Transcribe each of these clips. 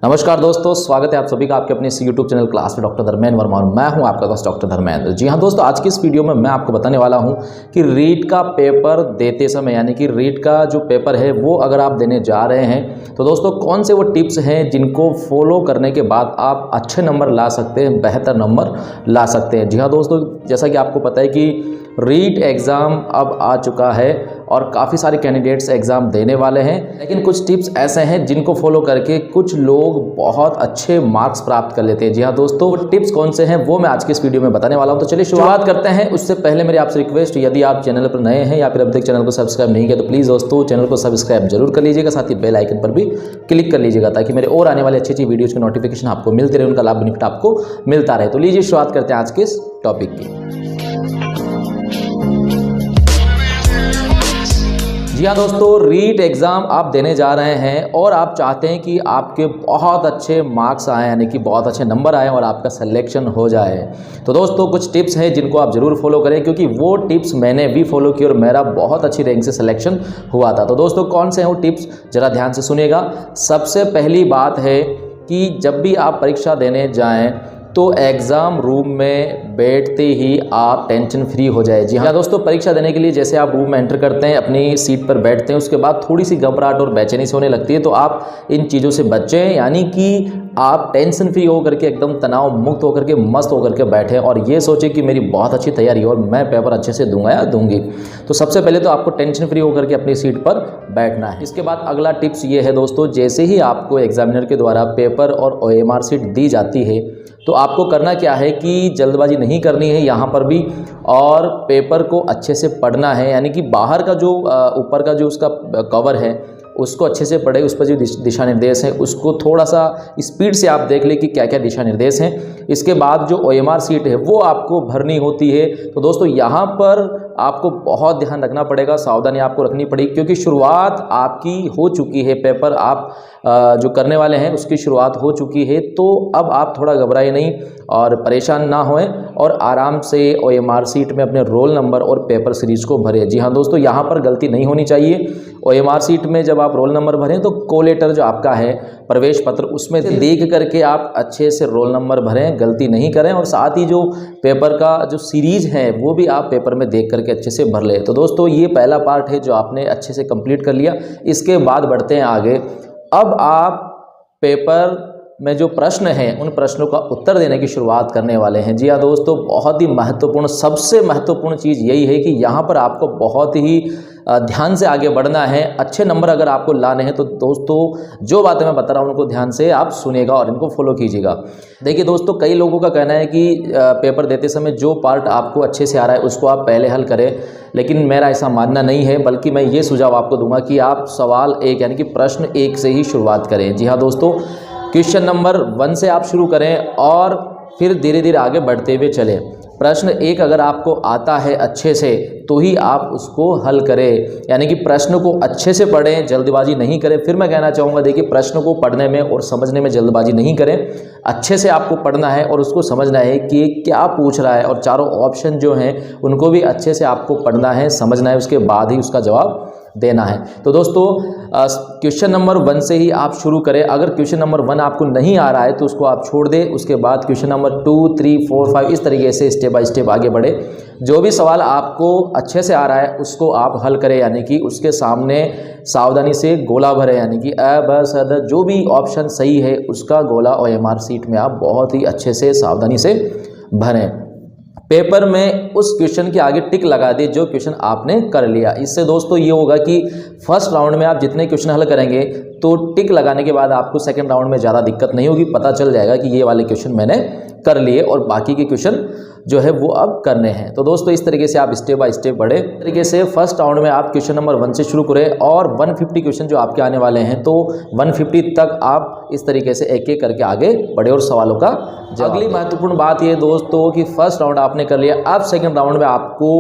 नमस्कार दोस्तों, स्वागत है आप सभी का आपके अपने इस यूट्यूब चैनल क्लास में डॉक्टर धर्मेंद्र वर्मा और मैं हूं आपका दोस्त डॉक्टर धर्मेंद्र। जी हां दोस्तों, आज की इस वीडियो में मैं आपको बताने वाला हूं कि रीट का पेपर देते समय यानी कि रीट का जो पेपर है वो अगर आप देने जा रहे हैं तो दोस्तों कौन से वो टिप्स हैं जिनको फॉलो करने के बाद आप अच्छे नंबर ला सकते हैं, बेहतर नंबर ला सकते हैं। जी हाँ दोस्तों, जैसा कि आपको पता है कि रीट एग्ज़ाम अब आ चुका है और काफ़ी सारे कैंडिडेट्स एग्ज़ाम देने वाले हैं, लेकिन कुछ टिप्स ऐसे हैं जिनको फॉलो करके कुछ लोग बहुत अच्छे मार्क्स प्राप्त कर लेते हैं। जी हाँ दोस्तों, वो टिप्स कौन से हैं वो मैं आज की इस वीडियो में बताने वाला हूं। तो चलिए शुरुआत करते हैं। उससे पहले मेरी आपसे रिक्वेस्ट, यदि आप चैनल पर नए हैं या फिर अब तक चैनल को सब्सक्राइब नहीं किया तो प्लीज़ दोस्तों चैनल को सब्सक्राइब जरूर कर लीजिएगा, साथ ही बेल आइकन पर भी क्लिक कर लीजिएगा ताकि मेरे और आने वाले अच्छी अच्छी वीडियोज़ की नोटिफिकेशन आपको मिलती रहे, उनका लाभ बेनिफिट आपको मिलता रहे। तो लीजिए शुरुआत करते हैं आज के इस टॉपिक की। जी हाँ दोस्तों, रीट एग्ज़ाम आप देने जा रहे हैं और आप चाहते हैं कि आपके बहुत अच्छे मार्क्स आए, यानी कि बहुत अच्छे नंबर आए और आपका सिलेक्शन हो जाए। तो दोस्तों कुछ टिप्स हैं जिनको आप ज़रूर फॉलो करें, क्योंकि वो टिप्स मैंने भी फॉलो की और मेरा बहुत अच्छी रैंक से सिलेक्शन हुआ था। तो दोस्तों कौन से हैं वो टिप्स, ज़रा ध्यान से सुनिएगा। सबसे पहली बात है कि जब भी आप परीक्षा देने जाएँ तो एग्ज़ाम रूम में बैठते ही आप टेंशन फ्री हो जाए। जी हाँ दोस्तों, परीक्षा देने के लिए जैसे आप रूम में एंटर करते हैं, अपनी सीट पर बैठते हैं, उसके बाद थोड़ी सी घबराहट और बेचैनी से होने लगती है, तो आप इन चीज़ों से बचें, यानी कि आप टेंशन फ्री होकर के एकदम तनाव मुक्त होकर के मस्त होकर के बैठें और ये सोचें कि मेरी बहुत अच्छी तैयारी और मैं पेपर अच्छे से दूंगा या दूंगी। तो सबसे पहले तो आपको टेंशन फ्री होकर के अपनी सीट पर बैठना है। इसके बाद अगला टिप्स ये है दोस्तों, जैसे ही आपको एग्जामिनर के द्वारा पेपर और OMR शीट दी जाती है तो आपको करना क्या है कि जल्दबाजी नहीं करनी है यहाँ पर भी, और पेपर को अच्छे से पढ़ना है, यानी कि बाहर का जो ऊपर का जो उसका कवर है उसको अच्छे से पढ़े, उस पर जो दिशा निर्देश है उसको थोड़ा सा स्पीड से आप देख लें कि क्या क्या दिशा निर्देश हैं। इसके बाद जो OMR शीट है वो आपको भरनी होती है। तो दोस्तों यहाँ पर आपको बहुत ध्यान रखना पड़ेगा, सावधानी आपको रखनी पड़ेगी, क्योंकि शुरुआत आपकी हो चुकी है, पेपर आप जो करने वाले हैं उसकी शुरुआत हो चुकी है। तो अब आप थोड़ा घबराए नहीं और परेशान ना होएं और आराम से OMR शीट में अपने रोल नंबर और पेपर सीरीज को भरें। जी हाँ दोस्तों, यहाँ पर गलती नहीं होनी चाहिए। OMR शीट में जब आप रोल नंबर भरें तो कोलेटर जो आपका है प्रवेश पत्र, उसमें देख करके आप अच्छे से रोल नंबर भरें, गलती नहीं करें, और साथ ही जो पेपर का जो सीरीज है वो भी आप पेपर में देख करके अच्छे से भर लें। तो दोस्तों ये पहला पार्ट है जो आपने अच्छे से कंप्लीट कर लिया। इसके बाद बढ़ते हैं आगे। अब आप पेपर में जो प्रश्न हैं उन प्रश्नों का उत्तर देने की शुरुआत करने वाले हैं। जी हाँ दोस्तों, बहुत ही महत्वपूर्ण, सबसे महत्वपूर्ण चीज़ यही है कि यहाँ पर आपको बहुत ही ध्यान से आगे बढ़ना है। अच्छे नंबर अगर आपको लाने हैं तो दोस्तों जो बातें मैं बता रहा हूँ उनको ध्यान से आप सुनिएगा और इनको फॉलो कीजिएगा। देखिए दोस्तों, कई लोगों का कहना है कि पेपर देते समय जो पार्ट आपको अच्छे से आ रहा है उसको आप पहले हल करें, लेकिन मेरा ऐसा मानना नहीं है, बल्कि मैं ये सुझाव आपको दूंगा कि आप सवाल 1 यानी कि प्रश्न 1 से ही शुरुआत करें। जी हाँ दोस्तों, क्वेश्चन नंबर 1 से आप शुरू करें और फिर धीरे धीरे आगे बढ़ते हुए चलें। प्रश्न 1 अगर आपको आता है अच्छे से तो ही आप उसको हल करें, यानी कि प्रश्न को अच्छे से पढ़ें, जल्दबाजी नहीं करें। फिर मैं कहना चाहूँगा, देखिए प्रश्न को पढ़ने में और समझने में जल्दबाजी नहीं करें। अच्छे से आपको पढ़ना है और उसको समझना है कि क्या पूछ रहा है, और चारों ऑप्शन जो हैं उनको भी अच्छे से आपको पढ़ना है, समझना है, उसके बाद ही उसका जवाब देना है। तो दोस्तों क्वेश्चन नंबर 1 से ही आप शुरू करें। अगर क्वेश्चन नंबर 1 आपको नहीं आ रहा है तो उसको आप छोड़ दें, उसके बाद क्वेश्चन नंबर 2, 3, 4, 5 इस तरीके से स्टेप बाय स्टेप आगे बढ़े। जो भी सवाल आपको अच्छे से आ रहा है उसको आप हल करें, यानी कि उसके सामने सावधानी से गोला भरें, यानी कि अ ब स द जो भी ऑप्शन सही है उसका गोला OMR शीट में आप बहुत ही अच्छे से सावधानी से भरें। पेपर में उस क्वेश्चन के आगे टिक लगा दिए जो क्वेश्चन आपने कर लिया। इससे दोस्तों ये होगा कि फर्स्ट राउंड में आप जितने क्वेश्चन हल करेंगे तो टिक लगाने के बाद आपको सेकंड राउंड में ज़्यादा दिक्कत नहीं होगी, पता चल जाएगा कि ये वाले क्वेश्चन मैंने कर लिए और बाकी के क्वेश्चन जो है वो अब करने हैं। तो दोस्तों इस तरीके से आप स्टेप बाय स्टेप बढ़े। तरीके से फर्स्ट राउंड में आप क्वेश्चन नंबर 1 से शुरू करें और 150 क्वेश्चन जो आपके आने वाले हैं तो 150 तक आप इस तरीके से एक एक करके आगे बढ़े और सवालों का अगली महत्वपूर्ण बात ये दोस्तों कि फर्स्ट राउंड आपने कर लिया। अब सेकंड राउंड में आपको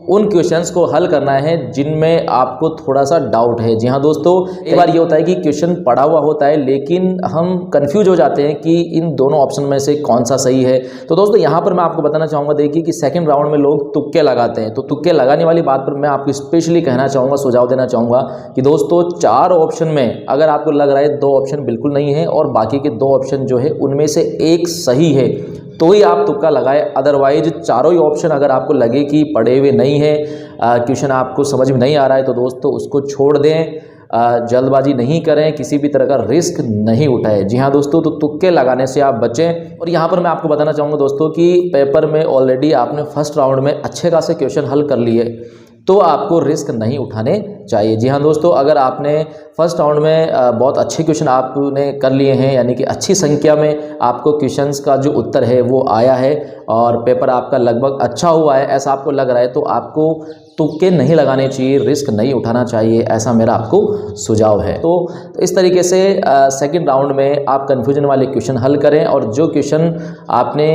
उन क्वेश्चंस को हल करना है जिनमें आपको थोड़ा सा डाउट है। जी हाँ दोस्तों, एक बार ये होता है कि क्वेश्चन पढ़ा हुआ होता है, लेकिन हम कंफ्यूज हो जाते हैं कि इन दोनों ऑप्शन में से कौन सा सही है। तो दोस्तों यहाँ पर मैं आपको बताना चाहूँगा, देखिए कि सेकंड राउंड में लोग तुक्के लगाते हैं। तो तुक्के लगाने वाली बात पर मैं आपको स्पेशली कहना चाहूँगा, सुझाव देना चाहूँगा कि दोस्तों 4 ऑप्शन में अगर आपको लग रहा है 2 ऑप्शन बिल्कुल नहीं है और बाकी के 2 ऑप्शन जो है उनमें से एक सही है, तो ही आप तुक्का लगाए। अदरवाइज चारों ही ऑप्शन अगर आपको लगे कि पढ़े हुए नहीं है, क्वेश्चन आपको समझ में नहीं आ रहा है, तो दोस्तों उसको छोड़ दें। जल्दबाजी नहीं करें, किसी भी तरह का रिस्क नहीं उठाएं। जी हाँ दोस्तों, तो तुक्के लगाने से आप बचें। और यहाँ पर मैं आपको बताना चाहूँगा दोस्तों कि पेपर में ऑलरेडी आपने फर्स्ट राउंड में अच्छे खासे क्वेश्चन हल कर लिए, तो आपको रिस्क नहीं उठाने चाहिए। जी हाँ दोस्तों, अगर आपने फर्स्ट राउंड में बहुत अच्छे क्वेश्चन आपने कर लिए हैं, यानी कि अच्छी संख्या में आपको क्वेश्चंस का जो उत्तर है वो आया है और पेपर आपका लगभग अच्छा हुआ है, ऐसा आपको लग रहा है, तो आपको तुक्के नहीं लगाने चाहिए, रिस्क नहीं उठाना चाहिए, ऐसा मेरा आपको सुझाव है। तो इस तरीके से सेकंड राउंड में आप कन्फ्यूजन वाले क्वेश्चन हल करें और जो क्वेश्चन आपने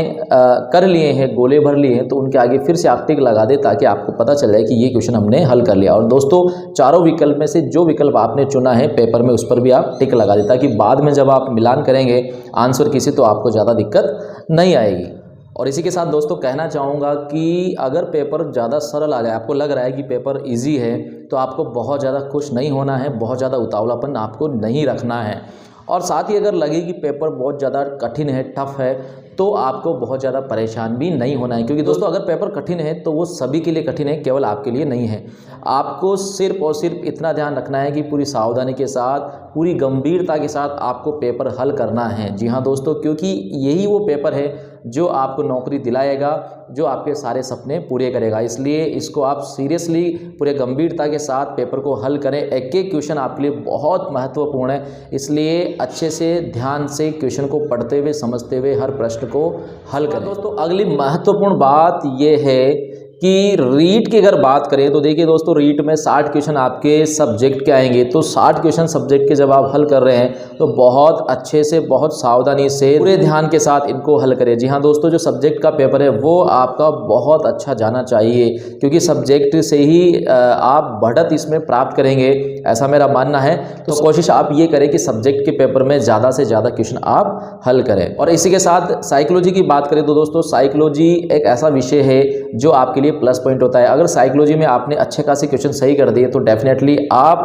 कर लिए हैं, गोले भर लिए हैं, तो उनके आगे फिर से आप टिक लगा दें ताकि आपको पता चल जाए कि ये क्वेश्चन हमने हल कर लिया। और दोस्तों चारों विकल्प में से जो विकल्प आपने चुना है पेपर में, उस पर भी आप टिक लगा दें ताकि बाद में जब आप मिलान करेंगे आंसर की से, तो आपको ज़्यादा दिक्कत नहीं आएगी। और इसी के साथ दोस्तों कहना चाहूँगा कि अगर पेपर ज़्यादा सरल आ जाए, आपको लग रहा है कि पेपर इजी है, तो आपको बहुत ज़्यादा खुश नहीं होना है, बहुत ज़्यादा उतावलापन आपको नहीं रखना है। और साथ ही अगर लगे कि पेपर बहुत ज़्यादा कठिन है, टफ है, तो आपको बहुत ज़्यादा परेशान भी नहीं होना है, क्योंकि दोस्तों अगर पेपर कठिन है तो वो सभी के लिए कठिन है, केवल आपके लिए नहीं है। आपको सिर्फ और सिर्फ इतना ध्यान रखना है कि पूरी सावधानी के साथ, पूरी गंभीरता के साथ आपको पेपर हल करना है। जी हाँ दोस्तों, क्योंकि यही वो पेपर है जो आपको नौकरी दिलाएगा, जो आपके सारे सपने पूरे करेगा। इसलिए इसको आप सीरियसली पूरे गंभीरता के साथ पेपर को हल करें। एक एक क्वेश्चन आपके लिए बहुत महत्वपूर्ण है, इसलिए अच्छे से ध्यान से क्वेश्चन को पढ़ते हुए, समझते हुए हर प्रश्न को हल करें। दोस्तों अगली महत्वपूर्ण बात यह है कि रीट की अगर बात करें तो देखिए दोस्तों, रीट में 60 क्वेश्चन आपके सब्जेक्ट के आएंगे। तो 60 क्वेश्चन सब्जेक्ट के जब आप हल कर रहे हैं तो बहुत अच्छे से, बहुत सावधानी से, पूरे ध्यान के साथ इनको हल करें। जी हाँ दोस्तों, जो सब्जेक्ट का पेपर है वो आपका बहुत अच्छा जाना चाहिए, क्योंकि सब्जेक्ट से ही आप बढ़त इसमें प्राप्त करेंगे, ऐसा मेरा मानना है। तो कोशिश आप ये करें कि सब्जेक्ट के पेपर में ज़्यादा से ज़्यादा क्वेश्चन आप हल करें। और इसी के साथ साइकोलॉजी की बात करें तो दोस्तों, साइकोलॉजी एक ऐसा विषय है जो आपके लिए प्लस पॉइंट होता है। अगर साइकोलॉजी में आपने अच्छे खासे क्वेश्चन सही कर दिए तो डेफिनेटली आप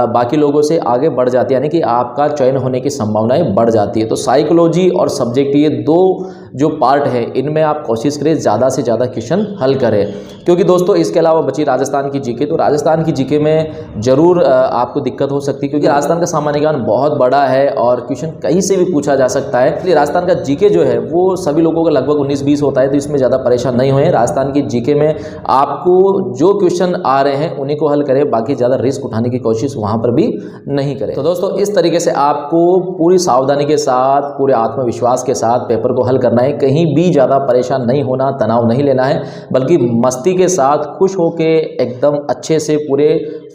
बाकी लोगों से आगे बढ़ जाते हैं, यानी कि आपका चयन होने की संभावनाएं बढ़ जाती है। तो साइकोलॉजी और सब्जेक्ट, ये 2 जो पार्ट है, इनमें आप कोशिश करें ज़्यादा से ज़्यादा क्वेश्चन हल करें। क्योंकि दोस्तों इसके अलावा बची राजस्थान की जीके, तो राजस्थान की जीके में ज़रूर आपको दिक्कत हो सकती है, क्योंकि राजस्थान का सामान्य ज्ञान बहुत बड़ा है और क्वेश्चन कहीं से भी पूछा जा सकता है। इसलिए राजस्थान का जीके जो है वो सभी लोगों का लगभग 19-20 होता है, तो इसमें ज़्यादा परेशान नहीं हुए। राजस्थान की जीके में आपको जो क्वेश्चन आ रहे हैं उन्हीं को हल करें, बाकी ज़्यादा रिस्क उठाने की कोशिश वहाँ पर भी नहीं करें। तो दोस्तों इस तरीके से आपको पूरी सावधानी के साथ, पूरे आत्मविश्वास के साथ पेपर को हल करना है। कहीं भी ज़्यादा परेशान नहीं होना, तनाव नहीं लेना है, बल्कि मस्ती के साथ, खुश होके, एकदम अच्छे से, पूरे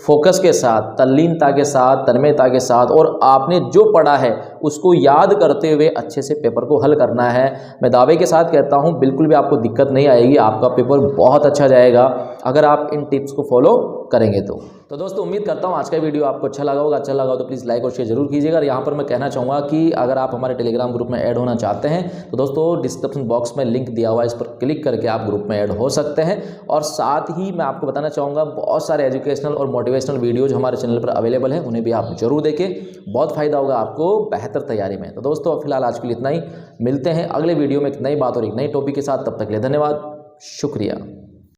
फोकस के साथ, तल्लीनता के साथ, तन्मयता के साथ, और आपने जो पढ़ा है उसको याद करते हुए अच्छे से पेपर को हल करना है। मैं दावे के साथ कहता हूँ बिल्कुल भी आपको दिक्कत नहीं आएगी, आपका पेपर बहुत अच्छा जाएगा अगर आप इन टिप्स को फॉलो करेंगे तो दोस्तों उम्मीद करता हूँ आज का वीडियो आपको अच्छा लगा होगा। अच्छा लगा हो तो प्लीज़ लाइक और शेयर जरूर कीजिएगा। और यहाँ पर मैं कहना चाहूँगा कि अगर आप हमारे टेलीग्राम ग्रुप में ऐड होना चाहते हैं तो दोस्तों डिस्क्रिप्शन बॉक्स में लिंक दिया हुआ है, इस पर क्लिक करके आप ग्रुप में ऐड हो सकते हैं। और साथ ही मैं आपको बताना चाहूँगा बहुत सारे एजुकेशनल और मोटिवेशनल वीडियोज हमारे चैनल पर अवेलेबल है, उन्हें भी आप जरूर देखें, बहुत फायदा होगा आपको बेहतर तैयारी में। तो दोस्तों फिलहाल आज के लिए इतना ही, मिलते हैं अगले वीडियो में एक नई बात और एक नई टॉपिक के साथ। तब तक के लिए धन्यवाद, शुक्रिया।